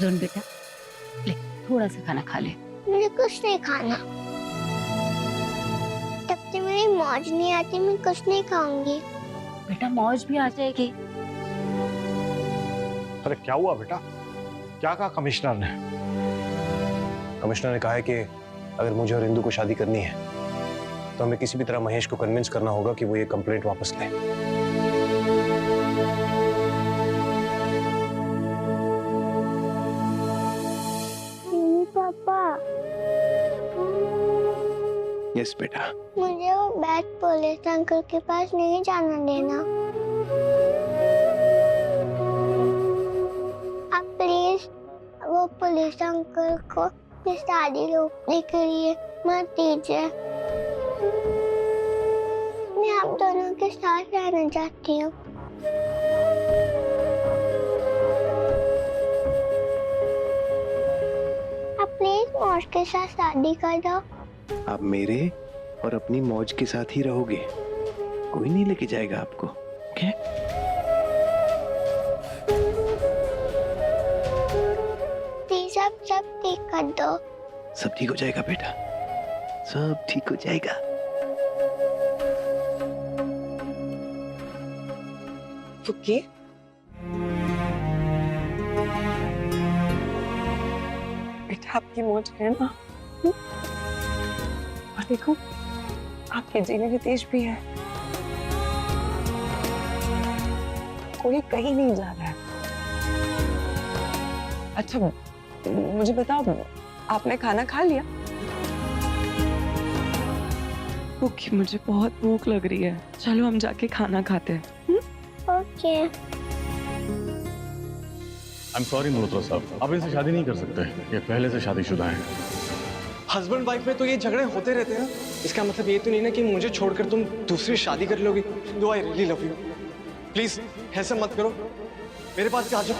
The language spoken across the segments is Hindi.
सुन बेटा, ले थोड़ा सा खाना खा ले। मुझे कुछ नहीं खाना। तब तक मेरी मौज नहीं आती, मैं कुछ नहीं खाऊंगी। बेटा मौज भी आ जाएगी। अरे क्या हुआ बेटा? क्या कहा कमिश्नर ने? कमिश्नर ने कहा है कि अगर मुझे और इंदु को शादी करनी है तो हमें किसी भी तरह महेश को कन्विंस करना होगा कि वो ये कंप्लेंट वापस ले। पापा, यस बेटा। मुझे वो बैड पुलिस अंकल के पास नहीं जाना देना। आप प्लीज वो पुलिस अंकल को इस शादी रोकने के लिए मत दीजिए। मैं आप दोनों के साथ रहना चाहती हूँ। आप प्लीज मौज के साथ शादी कर दो। आप मेरे और अपनी मौज के साथ ही रहोगे, कोई नहीं लेके जाएगा आपको। ओके? प्लीज आप सब ठीक कर दो। सब ठीक हो जाएगा बेटा, सब ठीक हो जाएगा। फुक्की, बेटा आपकी मौज है ना? और देखो आपके जीने में तेज भी है, कोई कहीं नहीं जा रहा है। अच्छा मुझे बताओ, आपने खाना खा लिया? फुक्की मुझे बहुत भूख लग रही है, चलो हम जाके खाना खाते हैं। Okay. I am sorry Malhotra साहब, आप इनसे शादी नहीं कर सकते, ये पहले से शादीशुदा हैं। हस्बैंड वाइफ में तो ये झगड़े होते रहते हैं। इसका मतलब ये तो नहीं ना कि मुझे छोड़कर तुम दूसरी शादी कर लोगी। Do I really love you? Please ऐसा मत करो, मेरे पास आ जाओ।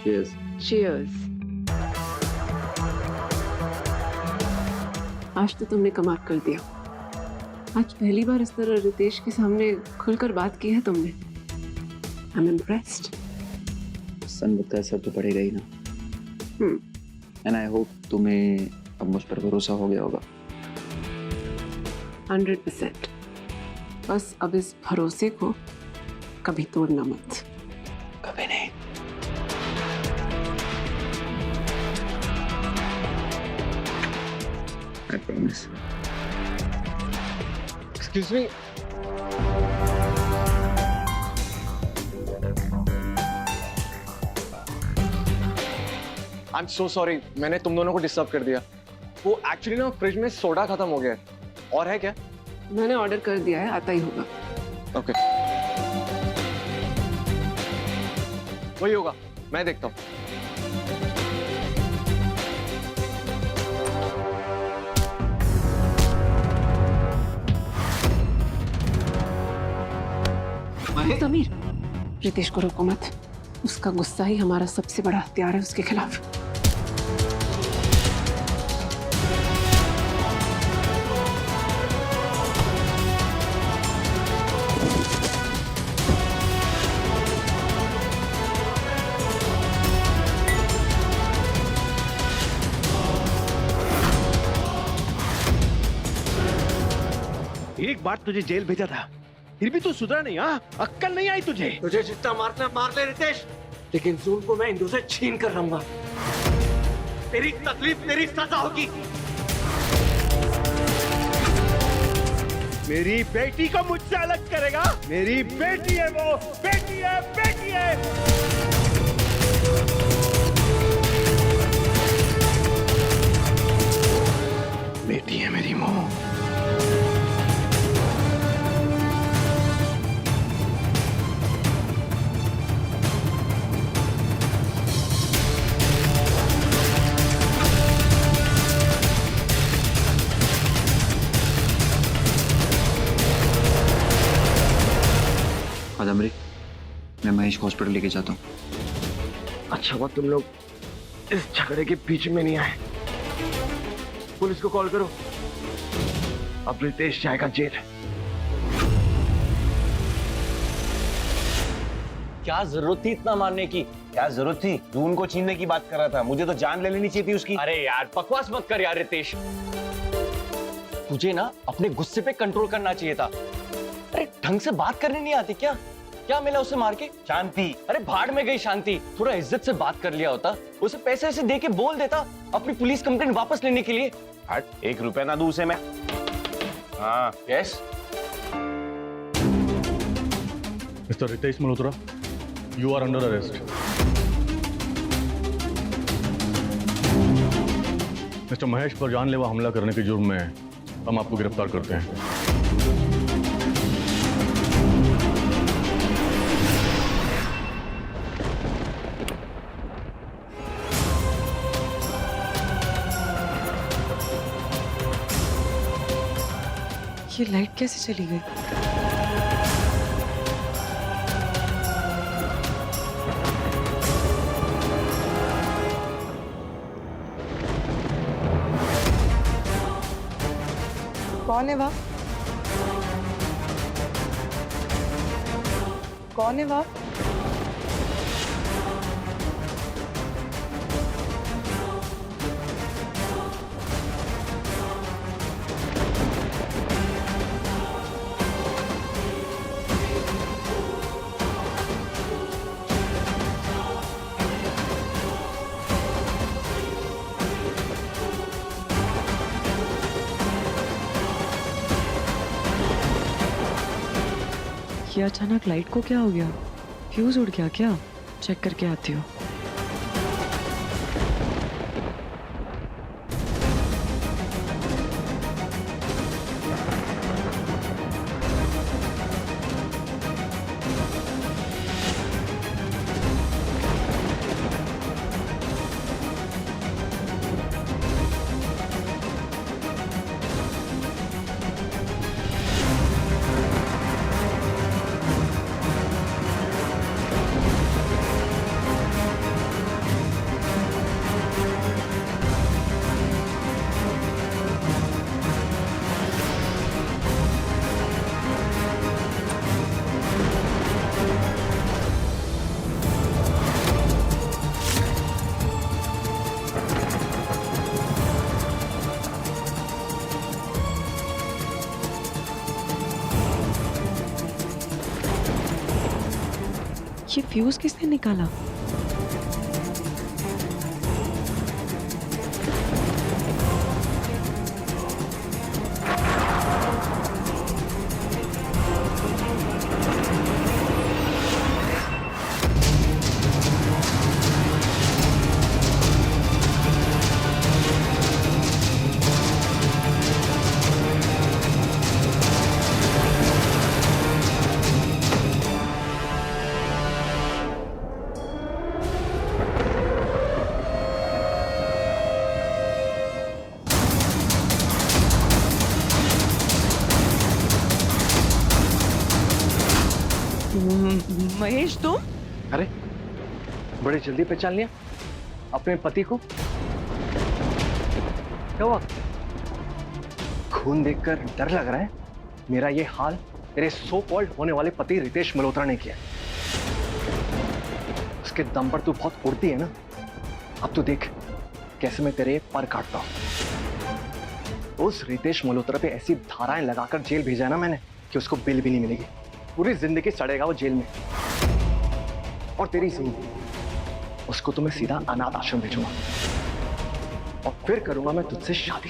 Cheers. Cheers. आज तो तुमने कमाल कर दिया। आज पहली बार इस तरह रितेश के सामने खुलकर बात की है तुमने। I'm impressed. संगत का असर तो पड़ेगा ही ना। एंड आई होप तुम्हें अब मुझ पर भरोसा हो गया होगा। 100%। बस अब इस भरोसे को कभी तोड़ना मत। कभी नहीं। I promise. Excuse me, I am so sorry, मैंने तुम दोनों को डिस्टर्ब कर दिया। वो एक्चुअली ना फ्रिज में सोडा खत्म हो गया है। और है क्या? मैंने ऑर्डर कर दिया है, आता ही होगा। ओके, वही होगा, मैं देखता हूँ। समीर, रितेश को रोको मत। उसका गुस्सा ही हमारा सबसे बड़ा हथियार है उसके खिलाफ। एक बार तुझे जेल भेजा था, फिर भी तू सुधरा नहीं। हाँ, अक्कल नहीं आई तुझे? तुझे जितना मारना मार ले रितेश, लेकिन जून को मैं इंदु से छीन कर रहूंगा। तेरी तकलीफ तेरी सजा होगी। मेरी बेटी को मुझसे अलग करेगा? मेरी बेटी है वो, बेटी है, बेटी है। बेटी है मेरी माँ। कादम्बरी, मैं महेश को हॉस्पिटल लेके जाता हूँ। अच्छा हुआ तुम लोग इस झगड़े के बीच में नहीं आए। पुलिस को कॉल करो, अब रितेश जाएगा जेल। क्या जरूरत थी इतना मारने की? क्या जरूरत थी? तू उनको छीनने की बात कर रहा था, मुझे तो जान ले लेनी चाहिए थी उसकी। अरे यार बकवास मत कर यार रितेश, तुझे ना अपने गुस्से पे कंट्रोल करना चाहिए था। अरे ढंग से बात करनी नहीं आती क्या? क्या मिला उसे मार के? शांति। अरे भाड़ में गई शांति। थोड़ा इज्जत से बात कर लिया होता, उसे पैसे ऐसे दे के बोल देता अपनी पुलिस कंप्लेंट वापस लेने के लिए। हट, 1 रुपया ना दूं उसे मैं। हाँ yes mister Ritesh Malhotra, you are under arrest. Mister Mahesh पर जानलेवा हमला करने के जुर्म में हम आपको गिरफ्तार करते हैं। ये लाइट कैसे चली गई? कौन है वहाँ? कौन है वहाँ? ये अचानक लाइट को क्या हो गया? फ्यूज उड़ गया क्या? चेक करके आती हूँ। ये फ्यूज किसने निकाला? महेश तुम? अरे बड़ी जल्दी पहचान लिया अपने पति को। क्या हुआ? खून देखकर डर लग रहा है? मेरा ये हाल तेरे सो कॉल्ड होने वाले पति रितेश मल्होत्रा ने किया। उसके दम पर तू बहुत उड़ती है ना। अब तू देख कैसे मैं तेरे पर काटता हूं। उस रितेश मल्होत्रा पे ऐसी धाराएं लगाकर जेल भेजा है ना मैंने कि उसको बिल भी नहीं मिलेगी। पूरी जिंदगी सड़ेगा वो जेल में। और तेरी जिंदगी, उसको तो मैं सीधा अनाथ आश्रम भेजूंगा और फिर करूंगा मैं तुझसे शादी।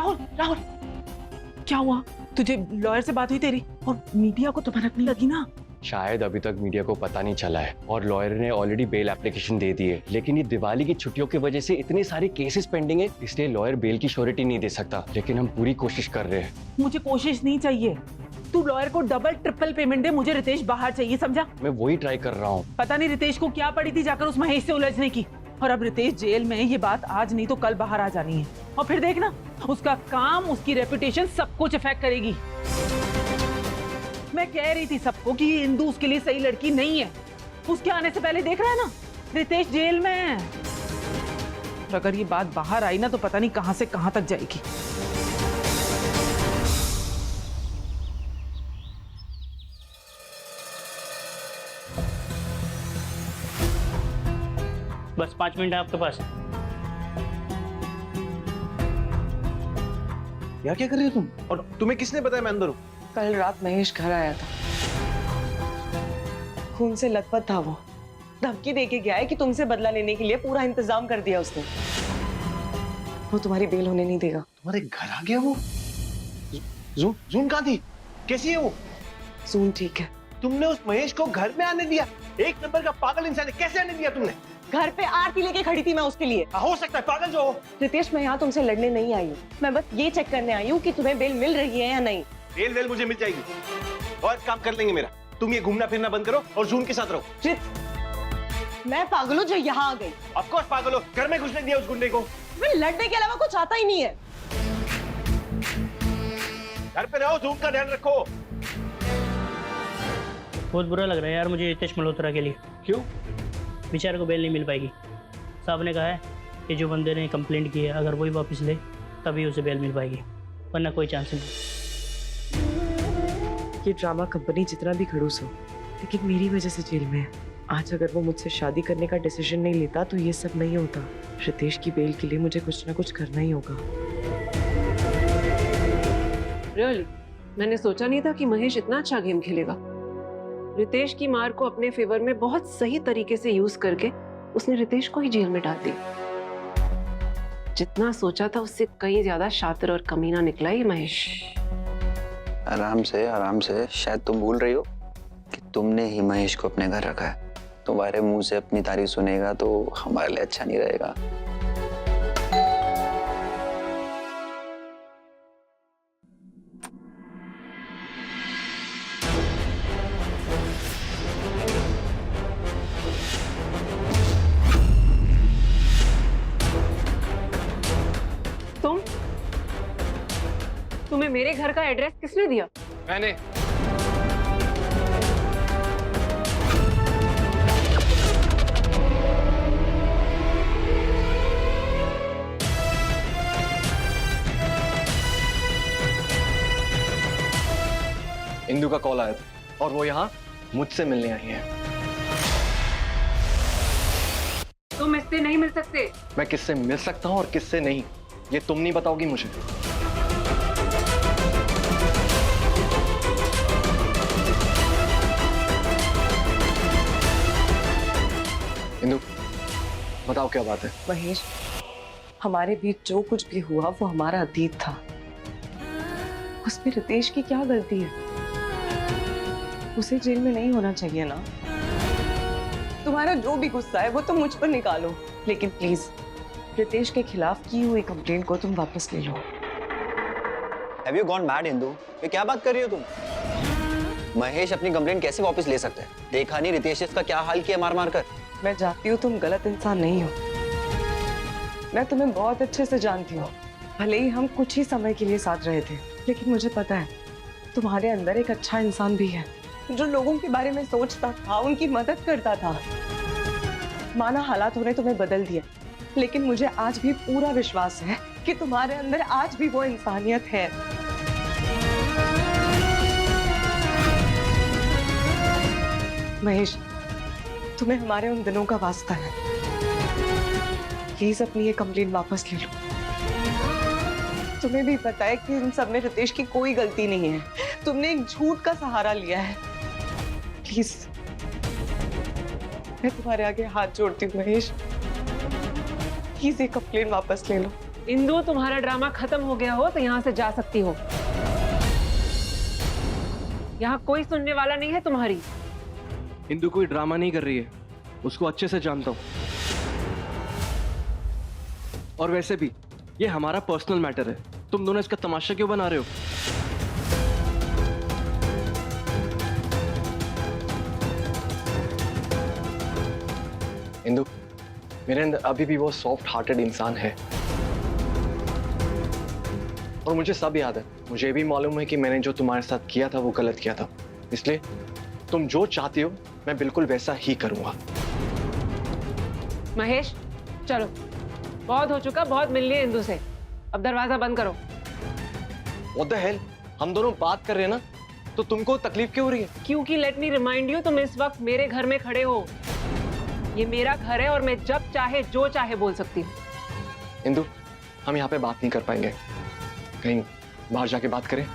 राहुल राहुल, क्या हुआ? तुझे लॉयर से बात हुई तेरी? और मीडिया को तो भनक नहीं लगी ना? शायद अभी तक मीडिया को पता नहीं चला है और लॉयर ने ऑलरेडी बेल एप्लीकेशन दे दी है, लेकिन ये दिवाली की छुट्टियों की वजह से इतने सारे केसेस पेंडिंग है, इसलिए लॉयर बेल की श्योरिटी नहीं दे सकता, लेकिन हम पूरी कोशिश कर रहे हैं। मुझे कोशिश नहीं चाहिए, तू लॉयर को डबल ट्रिपल पेमेंट दे, मुझे रितेश बाहर चाहिए, समझा? मैं वही ट्राई कर रहा हूँ। पता नहीं रितेश को क्या पड़ी थी जाकर उस महेश से उलझने की, और अब रितेश जेल में है, ये बात आज नहीं तो कल बाहर आ जानी है, और फिर देखना उसका काम, उसकी रेपुटेशन सब कुछ इफेक्ट करेगी। मैं कह रही थी सबको कि ये इंदु उसके लिए सही लड़की नहीं है। उसके आने से पहले देख रहा है ना, रितेश जेल में है। और अगर ये बात बाहर आई ना तो पता नहीं कहां से कहां तक जाएगी। बस 5 मिनट है आपके पास। यहाँ क्या कर रही हो तुम? और तुम्हें किसने बताया मैं अंदर हूँ? कल रात महेश घर आया था, खून से लथपथ था वो। धमकी देके गया है कि तुमसे बदला लेने के लिए पूरा इंतजाम कर दिया उसने। वो तुम्हारी बेल होने नहीं देगा। तुम्हारे घर आ गया वो? जून कहाँ थी? कैसी है वो? जून ठीक है। तुमने उस महेश को घर में आने दिया? एक नंबर का पागल इंसान है, कैसे आने दिया तुमने? घर पे आरती लेके खड़ी थी मैं उसके लिए। हो सकता है पागल जो हो। रितेश, मैं यहाँ तुमसे लड़ने नहीं आई हूँ, मैं बस ये चेक करने आई हूँ कि तुम्हें बेल मिल रही है या नहीं। बेल मुझे मिल जाएगी और काम कर लेंगे मेरा। तुम ये घूमना फिरना बंद करो और जून के साथ रहो। मैं पागल हूँ जो यहाँ आ गई? ऑफ कोर्स पागल हो, घर में घुसने दिया उस गुंडे को। मैं लड़ने के अलावा कुछ आता ही नहीं है। घर पे रहो, जून का ध्यान रखो। बहुत बुरा लग रहा है यार मुझे रितेश मल्होत्रा के लिए। क्यों? बेचारे को बेल नहीं मिल पाएगी। साहब ने कहा है कि जो बंदे ने कंप्लेंट की है अगर वही वापस ले तभी उसे बेल मिल पाएगी, वरना कोई चांस नहीं। ये ड्रामा कंपनी जितना भी खड़ूस हो, लेकिन मेरी वजह से जेल में है। आज अगर वो मुझसे शादी करने का डिसीजन नहीं लेता तो ये सब नहीं होता। रितेश की बेल के लिए मुझे कुछ ना कुछ करना ही होगा। रियली, मैंने सोचा नहीं था कि महेश इतना अच्छा गेम खेलेगा। रितेश की मार को अपने फेवर में बहुत सही तरीके से यूज करके उसने रितेश को ही जेल में डाल दिया। जितना सोचा था उससे कहीं ज्यादा शातिर और कमीना निकला ये महेश। आराम से, शायद तुम भूल रही हो कि तुमने ही महेश को अपने घर रखा है। तुम्हारे मुंह से अपनी तारीफ सुनेगा तो हमारे लिए अच्छा नहीं रहेगा। तुम्हें मेरे घर का एड्रेस किसने दिया? मैंने। इंदु का कॉल आया था और वो यहाँ मुझसे मिलने आई है। तुम इससे नहीं मिल सकते। मैं किससे मिल सकता हूँ और किससे नहीं, ये तुम नहीं बताओगी मुझे। इंदु, बताओ क्या बात है? महेश, हमारे बीच जो कुछ भी हुआ वो हमारा अतीत था। उसमें रितेश की क्या गलती है? उसे जेल में नहीं होना चाहिए ना। तुम्हारा जो भी गुस्सा है वो तुम मुझ पर निकालो, लेकिन प्लीज रितेश के खिलाफ की हुई कंप्लेंट को तुम वापस ले लो। Have you gone mad, Indu? ये क्या बात कर रही हो तुम? महेश अपनी कंप्लेंट कैसे वापस ले सकता है? देखा नहीं रितेश इसका क्या हाल किया मार मार कर। मैं जानती हूँ तुम गलत इंसान नहीं हो, मैं तुम्हें बहुत अच्छे से जानती हूँ। भले ही हम कुछ ही समय के लिए साथ रहे थे, लेकिन मुझे पता है तुम्हारे अंदर एक अच्छा इंसान भी है जो लोगों के बारे में सोचता था, उनकी मदद करता था। माना हालातों ने तुम्हें बदल दिया, लेकिन मुझे आज भी पूरा विश्वास है कि तुम्हारे अंदर आज भी वो इंसानियत है। महेश, तुम्हें हमारे उन दिनों का वास्ता है, प्लीज अपनी ये कंप्लेंट वापस ले लो। तुम्हें भी पता है कि इन सब में रितेश की कोई गलती नहीं है, तुमने एक झूठ का सहारा लिया है। प्लीज मैं तुम्हारे आगे हाथ जोड़ती हूँ महेश, प्लीज ये कंप्लेंट वापस ले लो। इंदु, तुम्हारा ड्रामा खत्म हो गया हो तो यहाँ से जा सकती हो। यहाँ कोई सुनने वाला नहीं है तुम्हारी। इंदु कोई ड्रामा नहीं कर रही है, उसको अच्छे से जानता हूं। और वैसे भी ये हमारा पर्सनल मैटर है, तुम दोनों इसका तमाशा क्यों बना रहे हो? इंदु, मेरे अंदर अभी भी वो सॉफ्ट हार्टेड इंसान है और मुझे सब याद है। मुझे भी मालूम है कि मैंने जो तुम्हारे साथ किया था वो गलत किया था, इसलिए तुम जो चाहती हो मैं बिल्कुल वैसा ही करूंगा। महेश, चलो, बहुत हो चुका, बहुत मिल लिया इंदु से। अब दरवाजा बंद करो। What the hell? हम दोनों बात कर रहे हैं ना, तो तुमको तकलीफ क्यों हो रही है? क्योंकि लेट मी रिमाइंड यू, तुम इस वक्त मेरे घर में खड़े हो। ये मेरा घर है और मैं जब चाहे जो चाहे बोल सकती हूँ। इंदु, हम यहाँ पे बात नहीं कर पाएंगे, कहीं बाहर जाके बात करें।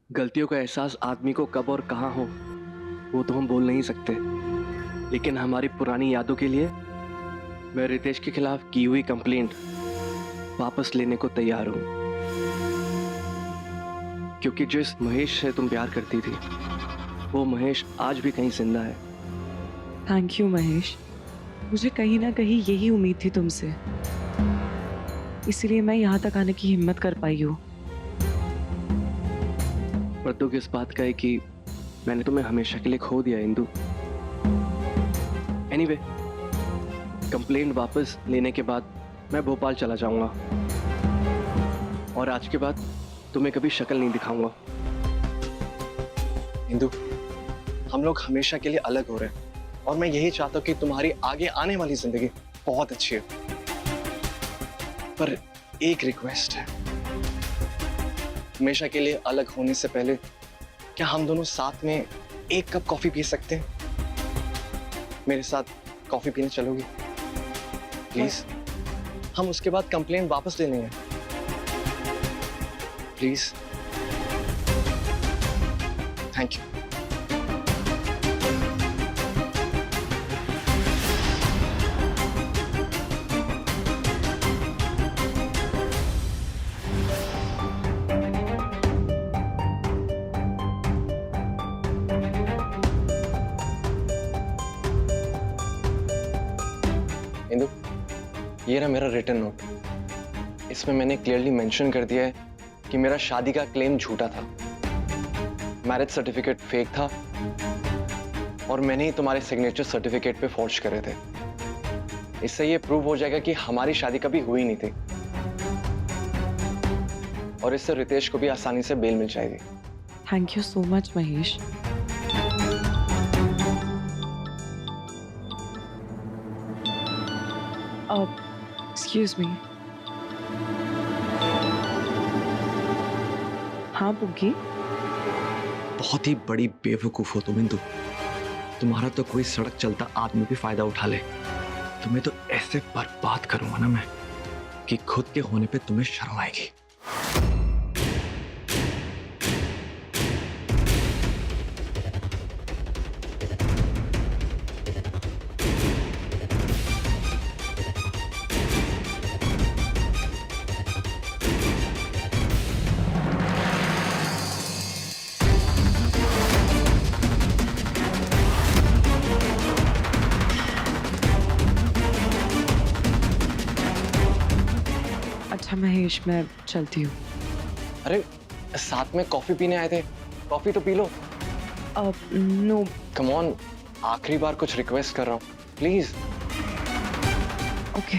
गलतियों का एहसास आदमी को कब और कहां हो वो तो हम बोल नहीं सकते, लेकिन हमारी पुरानी यादों के लिए मैं रितेश के खिलाफ की हुई कंप्लेंट वापस लेने को तैयार हूं, क्योंकि जिस महेश से तुम प्यार करती थी वो महेश आज भी कहीं जिंदा है। थैंक यू महेश, मुझे कहीं ना कहीं यही उम्मीद थी तुमसे, इसीलिए मैं यहाँ तक आने की हिम्मत कर पाई हूँ। पर दुख इस बात का है कि मैंने तुम्हें हमेशा के लिए खो दिया इंदु। एनीवे, कंप्लेंट वापस लेने के बाद मैं भोपाल चला जाऊंगा और आज के बाद तुम्हें कभी शक्ल नहीं दिखाऊंगा। इंदु, हम लोग हमेशा के लिए अलग हो रहे हैं और मैं यही चाहता हूँ कि तुम्हारी आगे आने वाली जिंदगी बहुत अच्छी हो। पर एक रिक्वेस्ट है, हमेशा के लिए अलग होने से पहले क्या हम दोनों साथ में एक कप कॉफी पी सकते हैं? मेरे साथ कॉफी पीने चलोगी प्लीज? हम उसके बाद कंप्लेंट वापस ले लेंगे प्लीज। Thank you. इंदु, ये रहा मेरा रिटर्न नोट। इसमें मैंने क्लियरली मेंशन कर दिया है कि मेरा शादी का क्लेम झूठा था, मैरिज सर्टिफिकेट फेक था और मैंने ही तुम्हारे सिग्नेचर सर्टिफिकेट पे फॉर्ज करे थे। इससे ये प्रूव हो जाएगा कि हमारी शादी कभी हुई नहीं थी और इससे रितेश को भी आसानी से बेल मिल जाएगी। Thank you so much Mahesh. Excuse me. हाँ पुग्गी। बहुत ही बड़ी बेवकूफ हो तुम इंदु। तुम्हारा तो कोई सड़क चलता आदमी भी फायदा उठा ले। तुम्हें तो ऐसे बर्बाद करूंगा ना मैं कि खुद के होने पे तुम्हें शर्म आएगी। अच्छा महेश, मैं चलती हूँ। अरे साथ में कॉफी पीने आए थे, कॉफी तो पी लो। नो। कम ऑन, आखिरी बार कुछ रिक्वेस्ट कर रहा हूँ प्लीज। ओके।